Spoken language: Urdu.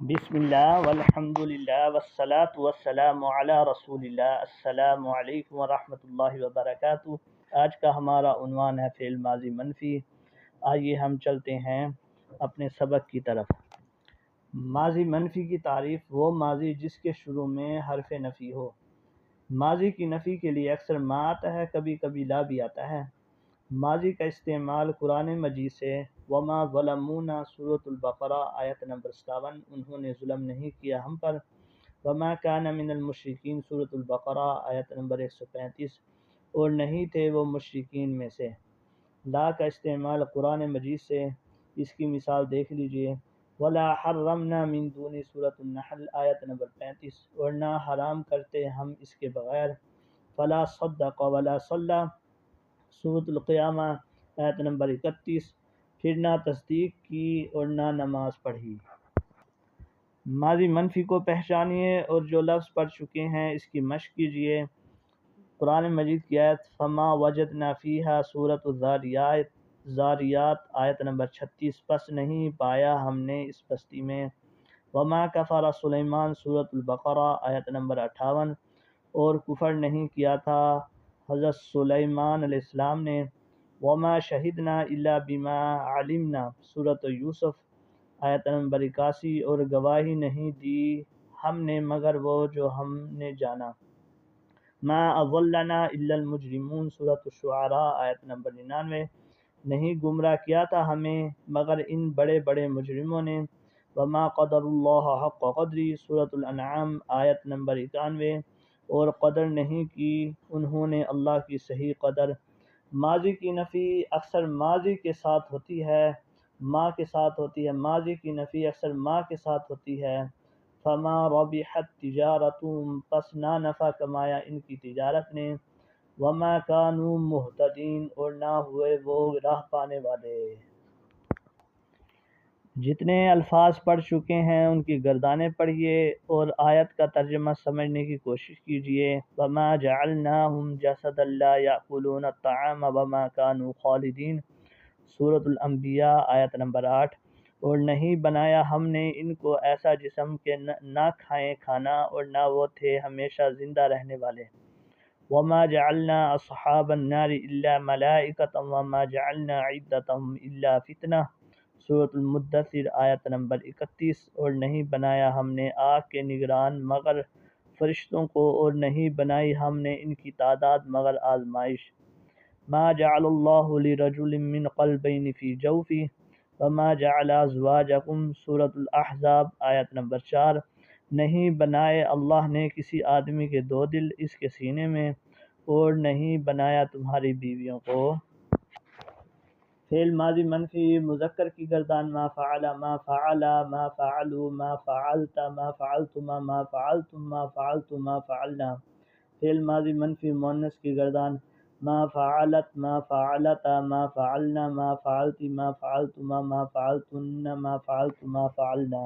بسم اللہ والحمد للہ والصلاۃ والسلام علی رسول اللہ۔ السلام علیکم ورحمۃ اللہ وبرکاتہ۔ آج کا ہمارا عنوان ہے فعل ماضی منفی۔ آئیے ہم چلتے ہیں اپنے سبق کی طرف۔ ماضی منفی کی تعریف: وہ ماضی جس کے شروع میں حرف نفی ہو۔ ماضی کی نفی کے لیے اکثر ما آتا ہے، کبھی کبھی لا بھی آتا ہے۔ ماضی کا استعمال قرآن مجید سے: وما ظلمونا سورۃ البقرہ آیت نمبر 57، انہوں نے ظلم نہیں کیا ہم پر۔ وما کان من المشرکین سورۃ البقرہ آیت نمبر 135، اور نہیں تھے وہ مشرکین میں سے۔ لا کا استعمال قرآن مجید سے، اس کی مثال دیکھ لیجئے: ولا حرمنا من دون سورۃ النحل آیت نمبر 35، اور نہ حرام کرتے ہم اس کے بغیر۔ فلا صدق ولا صلی سورۃ القیامہ آیت نمبر 31، پھر نہ تصدیق کی اور نہ نماز پڑھی۔ ماضی منفی کو پہچانیے اور جو لفظ پڑھ چکے ہیں اس کی مشق کیجیے۔ قرآن مجید کی آیت: فما وجدنا فیہا سورۃ الذاریات آیت نمبر 36، پس نہیں پایا ہم نے اس بستی میں۔ وما کفر سلیمان سورۃ البقرہ آیت نمبر 58، اور کفر نہیں کیا تھا حضرت سلیمان علیہ السلام نے۔ وما شہدنا الا بما علمنا سورۃ یوسف آیت نمبر 81، اور گواہی نہیں دی ہم نے مگر وہ جو ہم نے جانا۔ ما اضلنا الا المجرمون سورۃ الشعراء آیت نمبر 99، نہیں گمراہ کیا تھا ہمیں مگر ان بڑے بڑے مجرموں نے۔ وما قدر اللہ حق قدری سورۃ الانعام آیت نمبر 91، اور قدر نہیں کی انہوں نے اللہ کی صحیح قدر۔ ماضی کی نفی اکثر ماضی کے ساتھ ہوتی ہے، ما کے ساتھ ہوتی ہے۔ ماضی کی نفی اکثر ما کے ساتھ ہوتی ہے۔ فما ربحت تجارتهم، پس نہ نفع کمایا ان کی تجارت نے۔ وما كانوا مہتدین، اور نہ ہوئے وہ راہ پانے والے۔ جتنے الفاظ پڑھ چکے ہیں ان کی گردانیں پڑھیے اور آیت کا ترجمہ سمجھنے کی کوشش کیجیے۔ وما جعلناهم جسدا لا يأكلون الطعام وما كانوا خالدین سورۃ الانبیاء آیت نمبر 8، اور نہیں بنایا ہم نے ان کو ایسا جسم کہ نہ کھائیں کھانا اور نہ وہ تھے ہمیشہ زندہ رہنے والے۔ وما جعلنا اصحاب النار الا ملائکۃ وما جعلنا عدتهم الا فتنہ سورۃ المدثر آیت نمبر 31، اور نہیں بنایا ہم نے آگ کے نگران مگر فرشتوں کو، اور نہیں بنائی ہم نے ان کی تعداد مگر آزمائش۔ ما جعل اللہ لرجل من قلبین فی جوفہ وما جعل ازواجکم سورۃ الاحزاب آیت نمبر 4، نہیں بنائے اللہ نے کسی آدمی کے دو دل اس کے سینے میں، اور نہیں بنایا تمہاری بیویوں کو۔ فعل ماضی منفی مذکر کی گردان: ما فعل، ما فعلا، ما فعلوا، ما فعلت، ما فعلتما، ما فعلتم، ما فعلت، ما فعلنا۔ فعل ماضی منفی مؤنث کی گردان: ما فعلت، ما فعلتا، ما فعلنا، ما فعلت، ما فعلتما، ما فعلتن، ما فعلت، ما فعلنا۔